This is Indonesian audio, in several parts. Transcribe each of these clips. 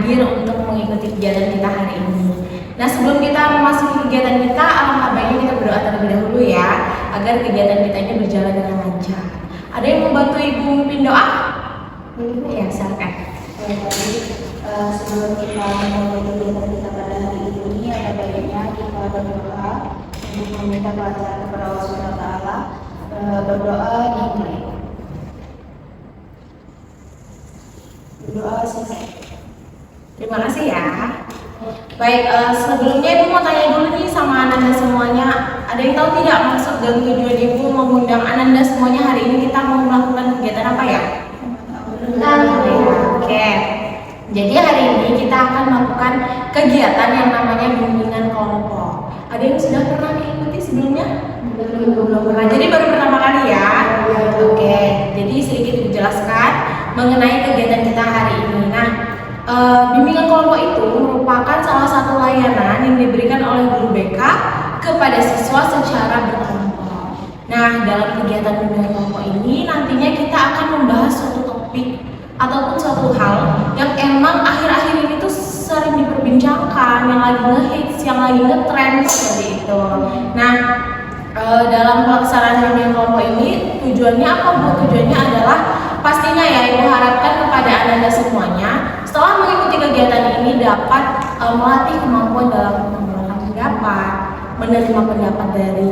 hadir untuk mengikuti kegiatan kita hari ini. Nah, sebelum kita memasuki kegiatan kita, alangkah baiknya kita berdoa terlebih dahulu ya, agar kegiatan kita ini berjalan dengan lancar. Ada yang membantu Ibu memimpin doa? Ya, silakan. Sebelum kita memulai kegiatan kita pada hari ini, ada baiknya kita berdoa untuk meminta kelancaran kepada Allah Subhanahu Wa Taala. Berdoa dimulai. Berdoa selesai. Terima kasih ya. Baik, sebelumnya Ibu mau tanya dulu nih sama Ananda semuanya. Ada yang tahu tidak maksud dan tujuan Ibu mengundang Ananda semuanya hari ini kita mau melakukan kegiatan apa ya? Oke. Jadi hari ini kita akan melakukan kegiatan yang namanya bimbingan kelompok. Ada yang sudah pernah mengikuti sebelumnya? Belum pernah. Jadi baru pertama kali ya. Oke. Jadi sedikit dijelaskan mengenai kegiatan kita hari ini. Nah, bimbingan kelompok itu merupakan salah satu layanan yang diberikan oleh guru BK kepada siswa secara berkelompok. Nah, dalam kegiatan bimbingan kelompok ini nantinya kita akan membahas suatu topik ataupun suatu hal yang emang akhir-akhir ini tuh sering diperbincangkan, yang lagi ngehits, yang lagi ngetrend seperti itu. Nah, dalam pelaksanaan bimbingan kelompok ini tujuannya apa Bu? Tujuannya adalah pastinya ya Ibu harapkan kepada Ananda semuanya setelah mengikuti kegiatan ini dapat melatih kemampuan dalam mengeluarkan pendapat, menerima pendapat dari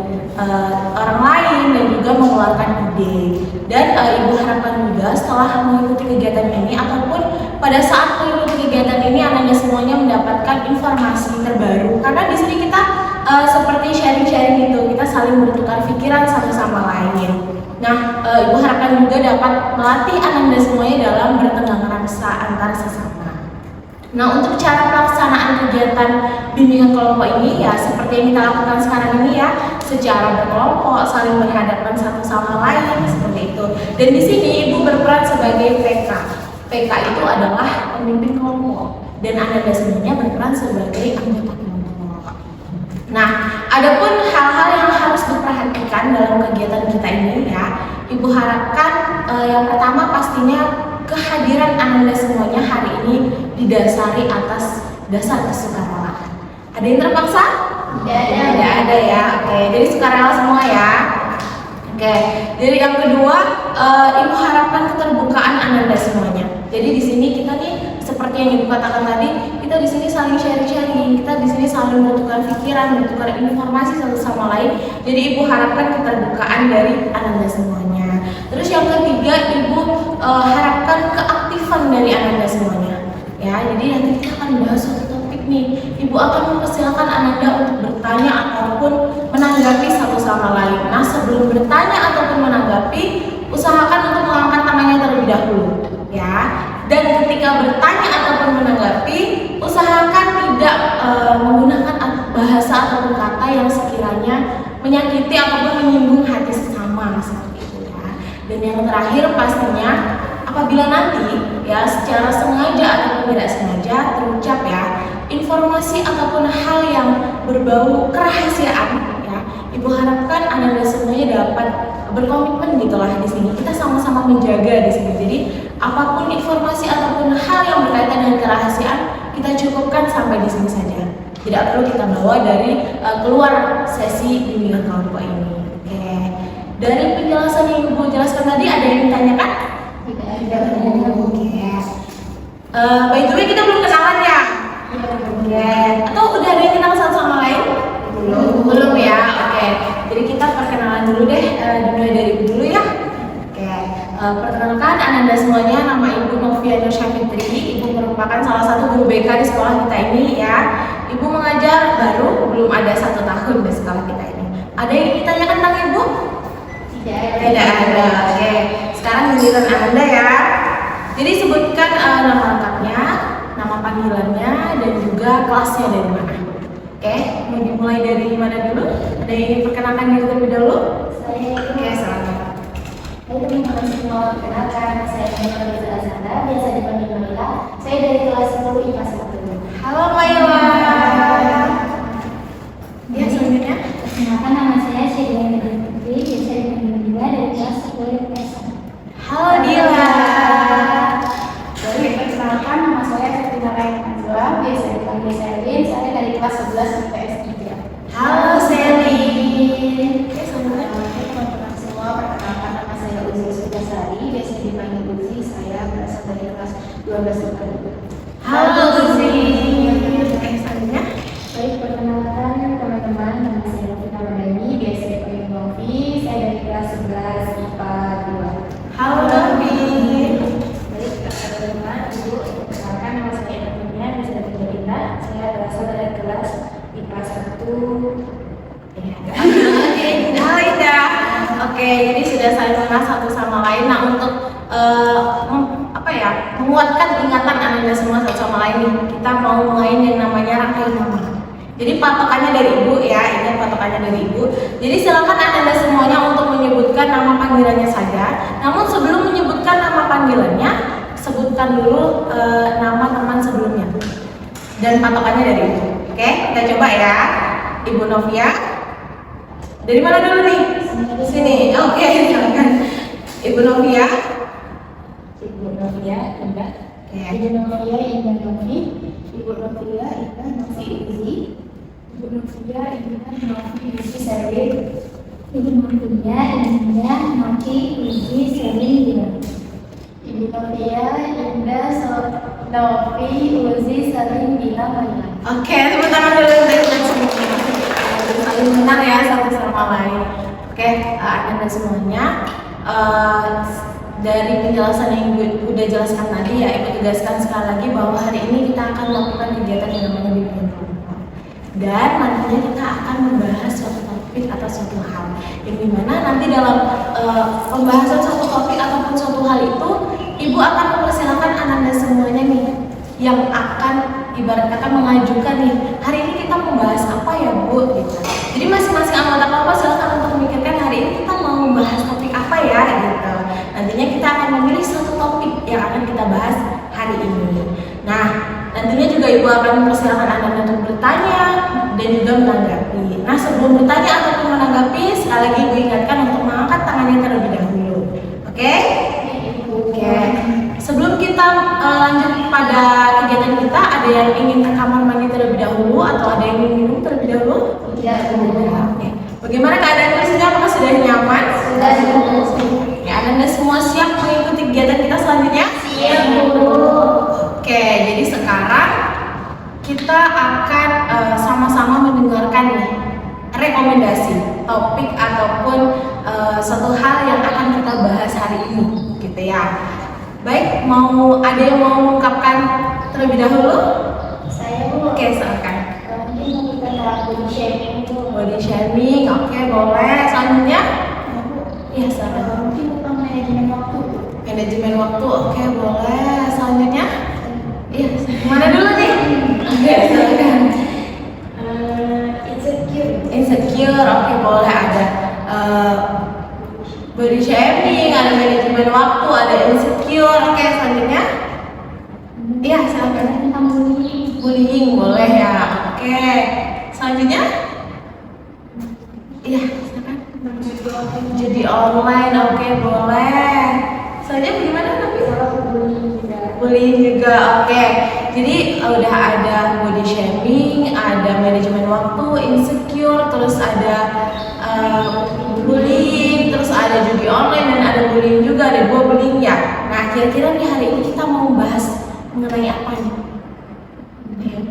orang lain dan juga mengeluarkan ide. Dan Ibu harapkan juga setelah mengikuti kegiatan ini ataupun pada saat mengikuti kegiatan ini Ananda semuanya mendapatkan informasi terbaru, karena di sini kita seperti sharing-sharing gitu, kita saling bertukar pikiran satu sama lain. Nah, Ibu harapkan juga dapat melatih Ananda semuanya dalam bertegang rasa antar sesama. Nah, untuk cara pelaksanaan kegiatan bimbingan kelompok ini ya seperti yang kita lakukan sekarang ini ya, secara berkelompok, saling berhadapan satu sama lain seperti itu. Dan di sini Ibu berperan sebagai PK. PK itu adalah pemimpin kelompok dan Ananda semuanya berperan sebagai anggota kelompok. Nah, adapun hal-hal yang harus diperhatikan dalam kegiatan kita ini ya, Ibu harapkan yang pertama pastinya kehadiran Ananda semuanya hari ini didasari atas dasar kesukarela. Ada yang terpaksa? Tidak ada ya. Oke, jadi sukarela semua ya. Oke, jadi yang kedua Ibu harapkan keterbukaan Ananda semuanya. Jadi di sini kita nih seperti yang Ibu katakan tadi, kita di sini saling sharing-sharing, kita di sini saling bertukar pikiran, bertukar informasi satu sama lain. Jadi Ibu harapkan keterbukaan dari Ananda semuanya. Terus yang ketiga, Ibu harapkan keaktifan dari Ananda semuanya. Ya, jadi nanti kita akan bahas suatu topik nih. Ibu akan mempersilahkan Ananda untuk bertanya ataupun menanggapi satu sama lain. Nah, sebelum bertanya ataupun menanggapi, usahakan untuk mengangkat tangannya terlebih dahulu, ya. Dan ketika bertanya ataupun menanggapi, usahakan tidak menggunakan bahasa ataupun kata yang sekiranya menyakiti ataupun menyinggung hati sesama seperti itu ya. Dan yang terakhir pastinya apabila nanti ya secara sengaja ataupun tidak sengaja terucap ya informasi ataupun hal yang berbau kerahasiaan ya, Ibu harapkan Ananda semuanya dapat berkomitmen gitulah di sini. Kita sama-sama menjaga di sini. Jadi apapun informasi ataupun hal yang berkaitan dengan kerahasiaan kita cukupkan sampai di sini saja. Tidak perlu kita bawa dari keluar sesi bimbingan kelompok ini. Oke. Dari penjelasan yang Ibu jelaskan tadi ada yang ditanyakan? Tidak. Oke. By the way kita belum kenalan ya? Oke. Atau udah ada yang kenal satu sama lain? Belum ya. Oke. Jadi kita perkenalan dulu deh, dimulai dari Ibu dulu ya. Oke. Perkenalkan Ananda semuanya, nama Ibu Novia Nur Syafitri. Ibu merupakan salah satu guru BK di sekolah kita ini ya. Ibu mengajar baru, belum ada 1 tahun di sekolah kita ini. Ada yang ditanyakan tentang Ibu? Tidak ada. Oke. Sekarang giliran Ananda ya. Jadi sebutkan nama lengkapnya, nama panggilannya, dan juga kelasnya dari mana. Oke, mau dimulai dari mana dulu? Ada yang ingin perkenalkan diri terlebih dahulu? Oke, selamat. Hai teman-teman semua, perkenalkan saya Maila Azanda, biasa dipanggil Maila. Saya dari kelas 10 IPA 1. Halo Maila. Ya, selanjutnya. Perkenalkan nama saya Syedina Putri, biasa dipanggil Dila dari kelas 10 IPA 1. Halo Dila. Perkenalkan nama saya Fatina Raina. kelas 11 IPS 3. Halo Sally. Oke, Teman-teman semua, perkenalkan nama saya Uzi Sukasari, biasa dipanggil Uzi. Saya berasal dari kelas 12 IPS. Halo Uzi. Selanjutnya. Baik, perkenalkan teman-teman, nama saya Vina Madani, biasa dipanggil Novi. Saya dari kelas 11 IPA 2. Halo Novi. Baik, teman-teman, Ibu, perkenalkan nama saya Novinya, bisa dipanggil Indah. Saya berasal dari kelas IPA 1. Halo Indah. Oke, jadi sudah saling kenal satu sama lain. Nah, untuk menguatkan ingatan Anda semua satu sama lain nih, kita mau mulai yang namanya rangkaian nama. Jadi patokannya dari Ibu ya, ingat patokannya dari Ibu. Jadi silakan Anda semuanya untuk menyebutkan nama panggilannya saja. Namun sebelum menyebutkan nama panggilannya, sebutkan dulu nama teman sebelumnya. Dan patokannya dari Ibu. Oke, kita coba ya. Ibu Novia. Dari mana dulu nih? Sini. Oke, silakan. Ibu Novia. Ibu Novia, Indah. Oke. Ibu Novia, Indah Novi. Ibu Novia, Indah Novi Uzi. Ibu Novia, Indah Novi Uzi Selin. Ibu Novia, Indah Novi Uzi Selin Dina. Ibu Novia, Indah Novi Uzi Selin Dina Maya. Oke, tepuk tangan dulu untuk semuanya. Saling menang ya satu sama lain. Oke, Anda semuanya. Dari penjelasan yang Ibu udah jelaskan tadi ya, Ibu tegaskan sekali lagi bahwa hari ini kita akan melakukan kegiatan yang namanya bimbingan kelompok. Dan nantinya kita akan membahas suatu topik atau suatu hal yang dimana nanti dalam pembahasan suatu topik ataupun suatu hal itu, Ibu akan mempersilahkan Anda semuanya nih yang akan ibarat kata mengajukan nih, hari ini kita membahas apa ya Bu gitu. Jadi masing-masing anggota kelompok silakan untuk memikirkan hari ini kita mau membahas topik apa ya gitu. Nantinya kita akan memilih satu topik yang akan kita bahas hari ini. Nah, nantinya juga Ibu akan mempersilahkan Anda untuk bertanya dan juga menanggapi. Nah, sebelum bertanya ataupun menanggapi, sekali lagi Ibu ingatkan untuk mengangkat tangannya terlebih dahulu. Oke? Oke. Sebelum kita lanjut pada kegiatan kita, ada yang ingin ke kamar mandi terlebih dahulu atau ada yang ingin minum terlebih dahulu? Tidak. Oke. Bagaimana keadaan kursinya? Apakah sudah nyaman? Sudah. Ya, Anda semua siap mengikuti kegiatan kita selanjutnya? Siap, Bu. Oke, jadi sekarang kita akan sama-sama mendengarkan nih rekomendasi topik ataupun suatu hal yang akan kita bahas hari ini, gitu ya. Baik, ada yang mau mengungkapkan terlebih dahulu? Saya Bu. Oke, silakan. Mungkin kita body shaming itu. Body shaming, oke boleh. Selanjutnya? Iya, silakan. Mungkin tentang manajemen waktu. Manajemen waktu, oke boleh. Selanjutnya? Iya, mana dulu nih? Oke, silakan. Insecure, oke boleh. Ada body shaming, ada manajemen waktu, ada insecure. Oke, selanjutnya? Iya, silakan. Tentang bullying. Bullying boleh ya. Oke. Selanjutnya? Iya, silakan. Judi online, oke boleh. Selanjutnya bagaimana tapi? Bullying juga, oke. Jadi udah ada body shaming, ada manajemen waktu, insecure, terus ada bullying, terus ada judi online dan ada bullying juga, ada 2 bullying ya. Nah, kira-kira nih hari ini kita mau bahas mengenai apa nih?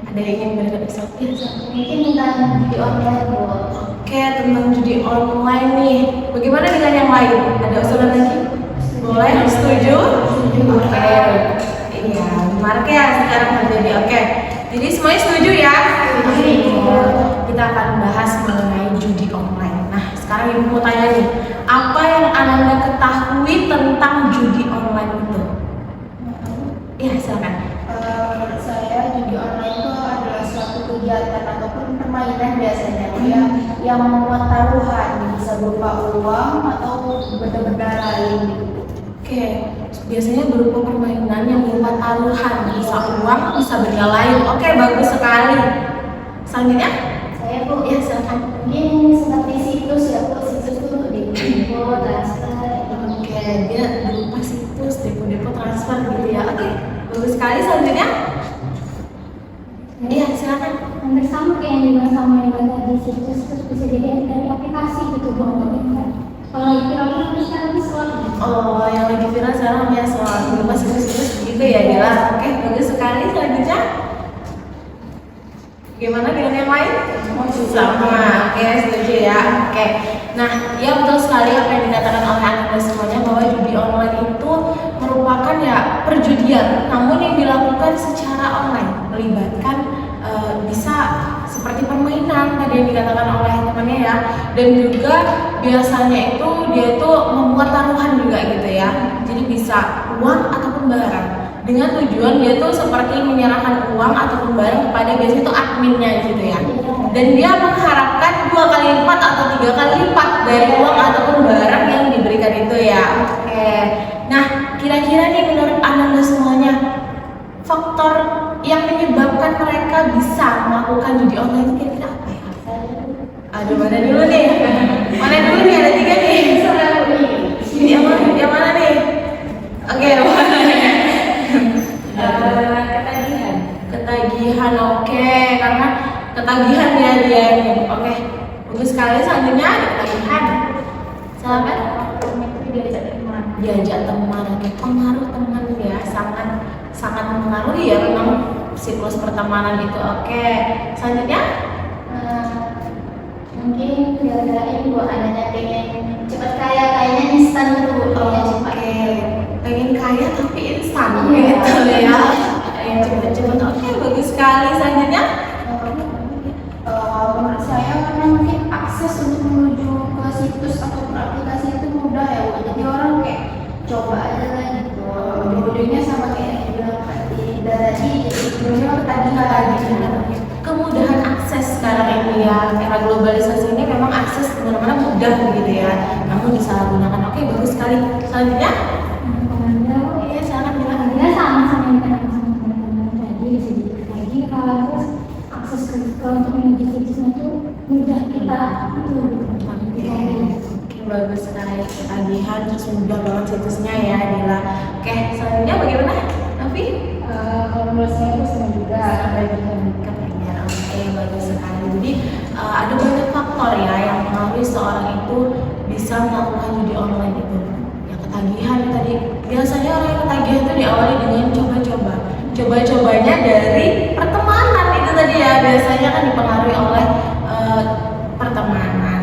Ada yang ingin berkata? Mungkin tentang judi online, Bu. Oke, tentang judi online nih. Bagaimana dengan yang lain? Ada usulan lagi? Boleh? Setuju? Oke. Iya, menarik ya sekarang terjadi. Oke. Jadi semuanya setuju ya? Kita akan bahas mengenai judi online. Nah, sekarang Ibu mau tanya nih, apa yang Anda ketahui tentang judi online itu? Iya, silakan. Menurut saya judi online itu adalah suatu kegiatan ataupun permainan biasanya yang memuat taruhan, bisa berupa uang atau benda-benda lain. Oke, biasanya berupa permainan yang berupa taruhan, bisa uang, bisa benda lain. Oke, bagus sekali. Selanjutnya? Saya Bu, Ya, silakan. mungkin seperti situs ya Bu, situs itu untuk depo, transfer. Oke, dia berupa situs, depo-depo transfer gitu ya. Oke, bagus sekali. Selanjutnya? Iya, silakan. Hampir sama kayak yang dibilang sama yang tadi situs, terus bisa jadi dari aplikasi gitu buat kan. Kalau lagi viral kan sekarang Discord. Oh, yang lagi viral sekarang ya soal berupa situs-situs gitu ya, Dila. Oke, bagus sekali. Selanjutnya, gimana dengan yang lain? Sama, oke, setuju ya. Oke, nah, ya betul sekali apa yang dikatakan oleh Anda semuanya bahwa judi online itu merupakan ya perjudian, namun yang dilakukan secara online, melibatkan bisa seperti permainan tadi yang dikatakan oleh temannya ya, dan juga biasanya itu dia itu membuat taruhan juga gitu ya, jadi bisa uang ataupun barang dengan tujuan dia tuh seperti menyerahkan uang ataupun barang kepada biasanya itu adminnya gitu ya, dan dia mengharapkan 2 kali lipat atau 3 kali lipat dari uang ataupun barang yang diberikan itu ya. Oke, nah kira-kira nih menurut Anda semuanya faktor yang menyebabkan mereka bisa melakukan judi online itu kira-kira apa ya? Aduh, mana dulu nih? Mana dulu nih? Ada 3 nih. Yang mana nih? Oke, ketagihan, oke, karena ketagihan ya dia ini. Oke, bagus sekali. Selanjutnya ada ketagihan. Silakan. Diajak teman, pengaruh teman ya, sangat mempengaruhi ya memang siklus pertemanan itu. Oke, selanjutnya Mungkin gara-gara ini buat adanya pengen cepat kaya, kayaknya instan dulu. Oke, pengen kaya tapi instan gitu ya. Cepet-cepet. Oke, bagus sekali. Selanjutnya menurut saya karena mungkin akses untuk menuju ke situs atau aplikasi itu mudah ya Bu. Jadi orang kayak coba aja lah gitu. Bodohnya sama kayak yang dibilang tadi dari bodohnya ketagihan. kemudahan akses sekarang ini ya, era globalisasi ini memang akses kemana-mana mudah begitu ya, namun disalahgunakan. Oke, bagus sekali. Selanjutnya iya, silakan bilang. Dia sama-sama yang kena sama teman-teman tadi bisa jadi lagi kalau akses ke untuk menuju situsnya itu mudah kita itu. Oke, bagus sekali. Ketagihan terus mudah banget situsnya ya, Dila. Oke, selanjutnya bagaimana, Novi? Kalau menurut saya itu sama juga Kepengen. Oke, bagus sekali. Jadi ada banyak faktor ya yang mengaruhi seorang itu bisa melakukan judi online itu. Ya, ketagihan tadi. Biasanya orang yang ketagihan itu diawali dengan coba-coba. Coba-cobanya dari pertemanan itu tadi ya. Biasanya kan dipengaruhi oleh pertemanan.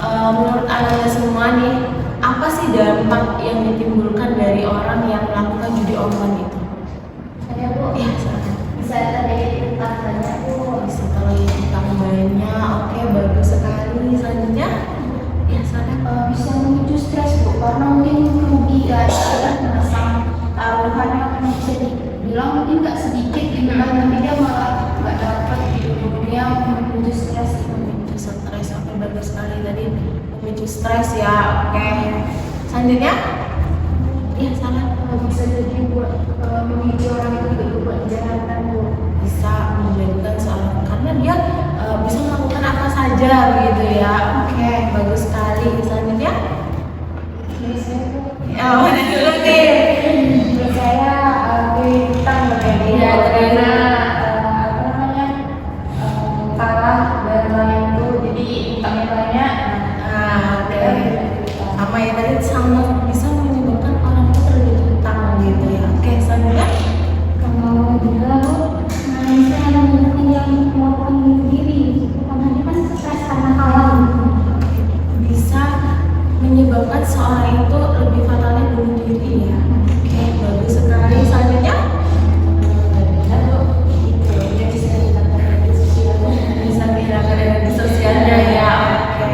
Nah, menurut Anda semua nih, apa sih dampak yang ditimbulkan dari orang yang melakukan judi online itu? saya Bu Iya, silakan. bisa terjadi utang banyak Bu. Bisa terlalu utang banyak. Oke, bagus sekali. Selanjutnya, ya silakan. Bisa memicu stres Bu karena mungkin kerugian merasa taruhannya kan bisa dibilang mungkin nggak sedikit gitu kan, tapi dia malah nggak dapat gitu. Dia memicu stres gitu. Memicu stres. Oke, bagus sekali tadi memicu stres ya. Oke, selanjutnya, ya salah. Bisa jadi buat memicu orang itu berbuat kejahatan Bu. Bisa menjadikan seorang karena dia bisa melakukan apa saja begitu ya. Oke, bagus sekali. Selanjutnya, Biasanya Bu, ya mana dulu nih? menurut saya keributan berarti Iya, karena apa namanya kalah dan lain itu jadi utangnya banyak. Nah, oke. Sama ya tadi sama bisa menyebabkan orang itu terjadi utang gitu ya. Oke, selanjutnya. Kalau juga Bu, misalnya menyebabkan yang melakukan bunuh diri gitu, karena dia kan stres karena kalah gitu. Bisa menyebabkan seorang itu lebih fatalnya bunuh diri ya. Oke, bagus sekali. Selanjutnya bisa dihilangkan energi sosialnya ya. Oke.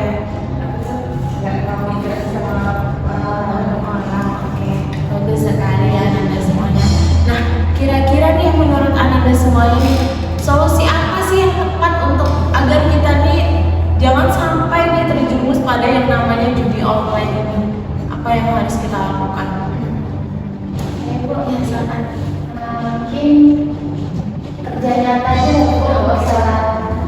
Orang. Oke, bagus sekali ya Anda semuanya. Nah, kira-kira nih menurut Anda semuanya nih, solusi apa sih yang tepat untuk agar kita nih jangan sampai nih terjerumus pada yang namanya judi online ini? Apa yang harus kita lakukan? Ya, silakan. Mungkin kerja nyata aja Bu, nggak usah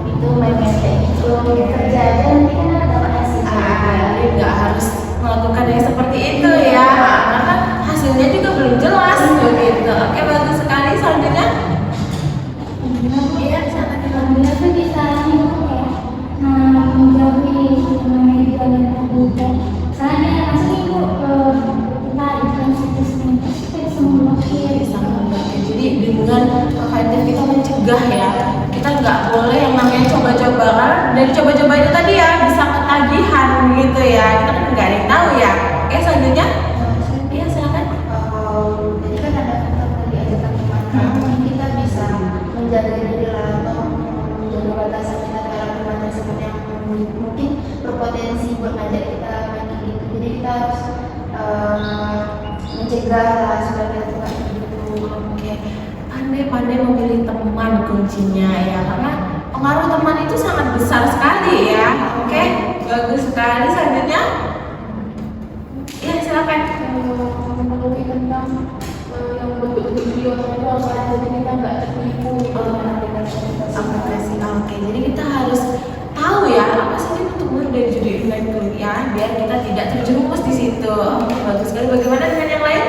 itu main-main kayak gitu, kerja aja nanti kan dapat hasil. Jadi nggak harus melakukan yang seperti itu ya, karena kan hasilnya juga belum jelas begitu. Oke, bagus sekali. Selanjutnya, Gimana Bu? Iya, sangat Alhamdulillah tuh bisa menjauhi media dan komputer. Soalnya maksudnya ibu kita bukan situsnya, kita bisa memblokir. bisa membantu. Jadi dengan preventif kita mencegah ya, kita nggak boleh yang namanya coba-coba, karena dari coba-coba itu tadi ya bisa ketagihan gitu ya, kita kan nggak ada yang tahu ya. Oke, selanjutnya iya silakan. Jadi kan ada faktor tadi ajakan teman, kita bisa menjaga diri atau menjaga batasan kita terhadap teman tersebut yang mungkin berpotensi buat ngajak kita main gitu. Jadi kita harus mencegah lah supaya kita tidak begitu. Oke, pandai-pandai memilih teman kuncinya ya, karena pengaruh teman itu sangat besar sekali ya. Oke, bagus sekali. Selanjutnya iya silakan. Mengenai tentang yang bentuk video itu harus ada, jadi kita nggak tertipu Aplikasi. Oke, jadi kita harus tahu ya apa saja bentuk dari judi online itu ya, biar kita tidak terjerumus di situ. Oke, bagus sekali. Bagaimana dengan yang lain?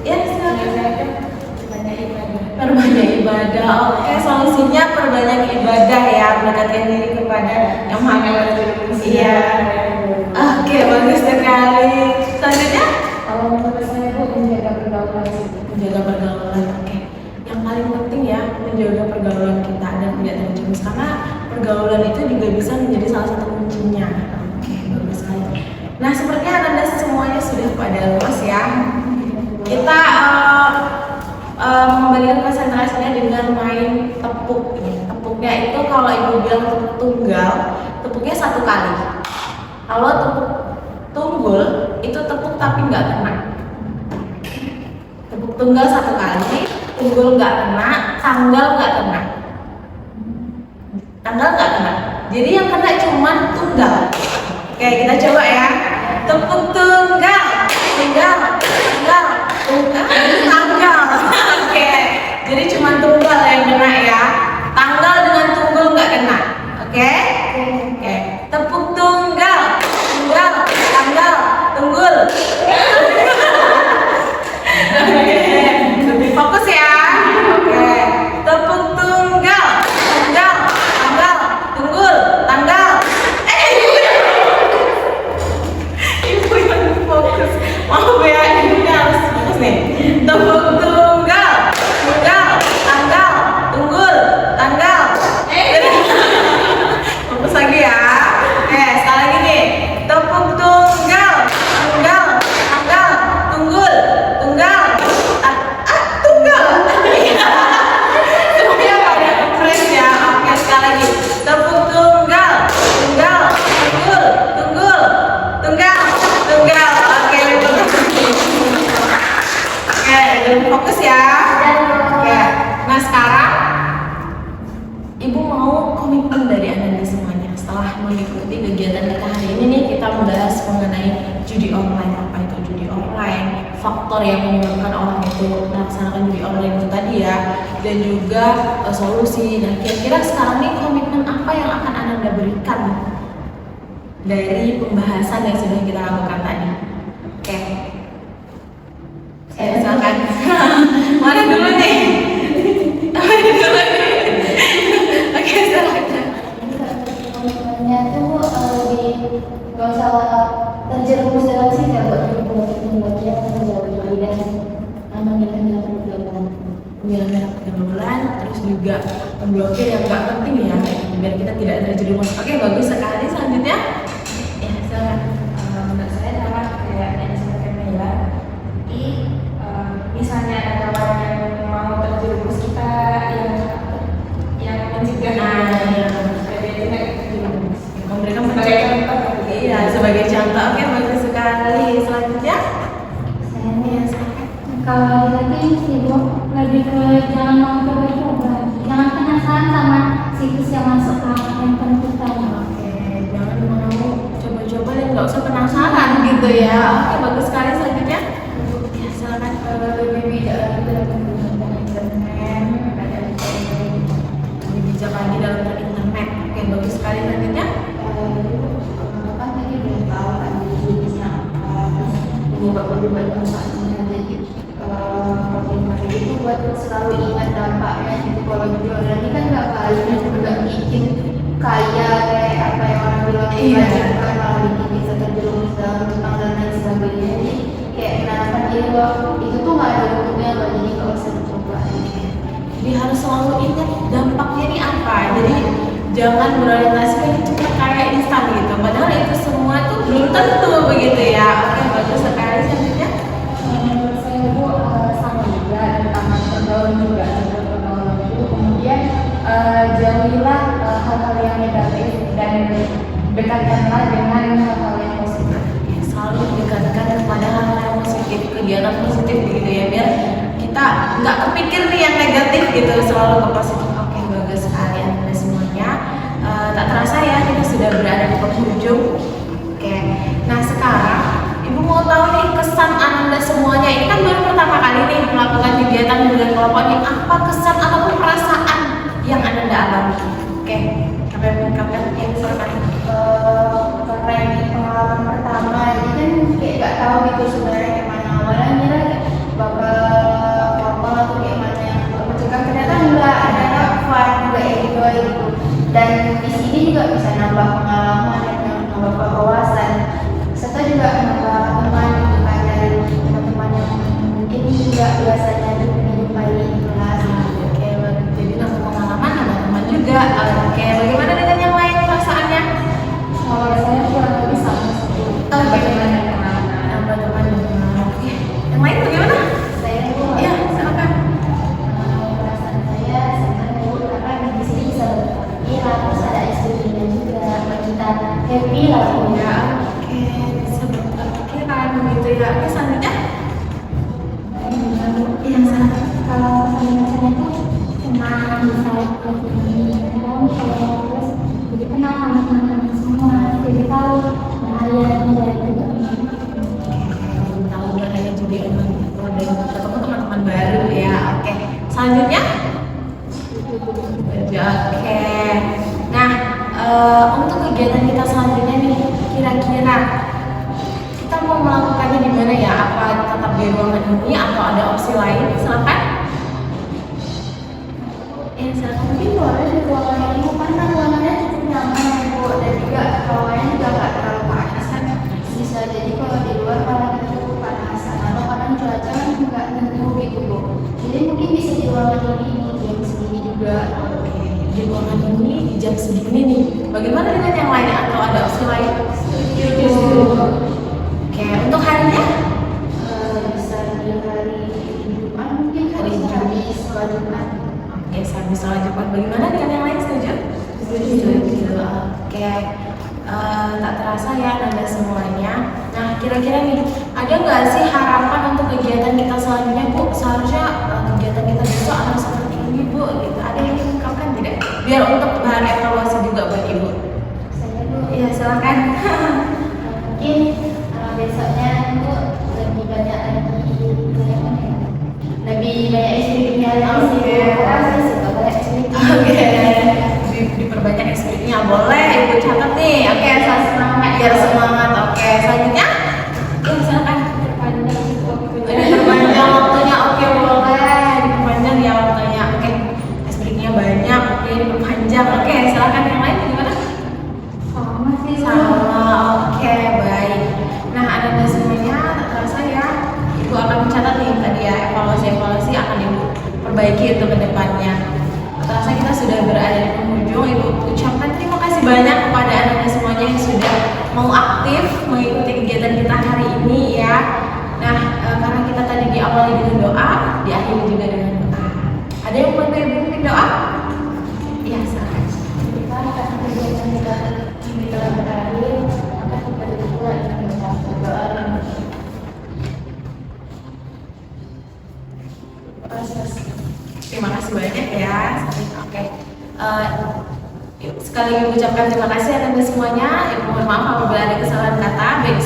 Ya silakan. Perbanyak ibadah. Oke, solusinya perbanyak ibadah ya, mendekatkan diri kepada yang maha. Iya. Oke, bagus sekali. Selanjutnya kalau menurut saya itu menjaga pergaulan menjaga pergaulan. Oke, yang paling penting ya menjaga pergaulan kita dan tidak terjerumus, karena pergaulan itu juga bisa menjadi salah satu kuncinya. Oke, bagus sekali. Nah, sepertinya Anda semuanya sudah pada luas ya. Kita memberikan konsentrasinya dengan main tepuk. Tepuknya itu kalau ibu bilang tepuk tunggal, tepuknya satu kali. Kalau tepuk tunggul itu tepuk tapi nggak kena. Tepuk tunggal satu kali, tunggul nggak kena, tanggal nggak kena. Tanggal nggak kena. Jadi yang kena cuma tunggal. Oke, kita coba ya. Tepuk tunggal, tunggal, tunggal, tunggal, tanggal. Oke, jadi cuma tunggal yang kena ya. Tanggal dengan tunggul nggak kena. Oke? Oke. Tepuk tunggal, tunggal, tanggal, tunggul. Lebih fokus ya. Oke. Tepuk tunggal, tunggal, tanggal, tunggul, tanggal. Ibu yang fokus. Maaf ya, ibunya harus fokus nih. Tepuk tunggal, tunggal, tanggal, tunggul, tanggal. Fokus lagi ya. Oke, sekali lagi nih. Tepuk tunggal, tunggal, tanggal, tunggul, tunggal, tunggal. Semuanya pada fresh ya. Oke, sekali lagi. Tepuk tunggal, tunggal, tunggul, tunggul, tunggal, tunggal. Oke, lebih fokus ya. Oke. Nah, sekarang Ibu mau komitmen dari Anda semuanya setelah mengikuti kegiatan kita hari ini nih, kita membahas mengenai judi online. Apa itu judi online, faktor yang menyebabkan orang itu melaksanakan judi online itu tadi ya, dan juga solusi. Nah, kira-kira sekarang nih komitmen apa yang akan Anda berikan dari pembahasan yang sudah kita lakukan tadi? Oke, silakan. Mana dulu nih? Mana dulu nih? Oke, silakan. komitmennya tuh lebih nggak usah terjerumus dalam sini ya, buat membuatnya menjauhi diri dan menghilangkan pergaulan. Menghilangkan pergaulan, terus juga memblokir yang nggak penting ya, biar kita tidak terjerumus. Oke, bagus sekali. Selanjutnya, ya silakan. Menurut saya sama kayak yang disampaikan Naya. Jadi misalnya ada kawan yang mau terjerumus, kita yang mencegah supaya dia tidak terjerumus. Memberikan Sebagai contoh. Iya, sebagai contoh. Oke, bagus sekali. Selanjutnya, Saya nih, kalau lagi sibuk lebih ke jangan mau coba-coba, jangan penasaran sama situs yang masuk ke handphone kita. oke, jangan mau coba-coba dan nggak usah penasaran gitu ya. Oke, bagus sekali. Selanjutnya, ya silakan. Lebih bijak lagi dalam menggunakan internet, Lebih bijak lagi dalam berinternet. Oke, bagus sekali. Selanjutnya, Kan tadi udah tahu kan jenisnya penyebab-penyebab manfaatnya. Jadi komitmen itu buat selalu ingat dampaknya. Jadi kalau judi online ini kan nggak kaya kayak apa yang orang bilang Iya. kan malah bikin bisa terjerumus dalam utang dan lain sebagainya. Jadi kayak menanamkan diri bahwa itu tuh nggak ada untungnya loh, jadi nggak usah dicoba. Jadi harus selalu ingat dampaknya ini apa. Jadi jangan berorientasi cuma kayak instan gitu. Padahal itu semua tuh belum tentu begitu ya. Oke, bagus sekali selanjutnya. Menurut saya itu sama juga tentang pergaulan juga tentang pergaulan itu. Kemudian jauhilah hal-hal yang negatif dan dekatkanlah dengan hal-hal yang positif. Ya, selalu dikatakan kepada hal-hal yang positif, kegiatan positif gitu ya, biar kita nggak kepikir nih yang negatif gitu, selalu ke positif. Oke, bagus sekali Anda semuanya. Tak terasa ya kita sudah berada di penghujung. Oke, nah sekarang Ibu mau tahu nih kesan Anda semuanya. Ini kan baru pertama kali nih melakukan kegiatan bulan kelompok ini. Apa kesan ataupun perasaan yang Anda alami? Oke, sampai mengungkapkan yang silakan. Karena ini pengalaman pertama, jadi kan kayak gak tahu gitu sebenarnya kayak mana. Awalnya ngira bakal formal atau kayak mana yang mencegah, ternyata enggak, ada fun juga ya gitu. Dan di sini juga bisa nambah pengalaman dan nambah wawasan, serta juga nambah teman gitu kan, dari teman-teman yang mungkin juga biasanya dijumpai di kelas. Oke, jadi nambah pengalaman, nambah teman juga. Oke, bagaimana dengan yang lain perasaannya? Kalau saya kurang lebih sama seperti Bagaimana nambah teman juga? Oke, yang lain bagaimana? saya tuh Iya, silakan. perasaan saya senang bu, karena di sini bisa berpikiran, terus ada eksperimen juga buat kita happy lah bu. Ya, oke, bisa berpikiran begitu ya. Oke, selanjutnya. Iya, silakan. Kalau saya tuh cuma bisa berpikiran, terus jadi kenal sama teman-teman semua, jadi tahu bahaya dari juga. Tahu bahaya juga dan ketemu teman-teman baru ya. Oke, selanjutnya. Oke. Nah, untuk kegiatan kita selanjutnya nih, kira-kira kita mau melakukannya di mana ya? Apa tetap di ruangan ini atau ada opsi lain? Silakan. Silakan. Mungkin boleh di ruangan ini karena ruangannya cukup nyaman ya bu, dan juga ruangannya juga nggak terlalu panas kan. Bisa jadi kalau di luar malah itu kepanasan atau kadang cuaca kan nggak tentu gitu bu. Jadi mungkin bisa di ruangan ini jam segini juga. Oke, di ruangan ini di jam segini nih. Bagaimana dengan yang lain atau ada opsi lain? Setuju. Oke, untuk harinya? Bisa di hari Jumat, mungkin hari Kamis, setelah Jumat. Oke, habis sholat Jumat. Bagaimana dengan yang lain? Setuju? Setuju. Oke, tak terasa ya Anda semuanya. Nah, kira-kira nih, ada nggak sih harapan untuk kegiatan kita selanjutnya, Bu? Seharusnya kegiatan kita besok harus seperti ini, Bu. Gitu. Ada yang ingin mengungkapkan tidak? Biar untuk bahan evaluasi juga buat Ibu. Saya tuh Iya, silakan. mungkin besoknya itu lebih banyak lagi lebih banyak eksperimennya lagi Oke. karena saya suka banyak eksperimen. Oke, diperbanyak eksperimennya boleh. Ibu catat nih. Oke, semangat. Biar semangat. Oke, selanjutnya. Iya, silakan. Terpandang itu Diperpanjang waktunya, oke boleh diperpanjang ya waktunya. Oke, eksperimennya banyak, oke diperpanjang. Oke, silakan yang lain gimana? sama sih Sama, oke baik. Nah, ada semuanya tak terasa ya. Ibu akan mencatat nih tadi ya, evaluasi akan Ibu perbaiki untuk kedepannya. Tak terasa kita sudah berada di penghujung. Ibu ucapkan terima kasih banyak kepada anak-anak semuanya yang sudah mau aktif mengikuti kegiatan kita hari ini ya. Nah, karena kita tadi diawali dengan doa, diakhiri juga dengan doa. Ada yang mau Ibu mungkin doa? Iya, silakan. kita akan kegiatan kita ini telah berakhir, maka kita berdua akan berdoa dan Terima kasih banyak ya. Oke. Sekali lagi ucapkan terima kasih atas semuanya. Ibu mohon maaf apabila ada kesalahan kata, baik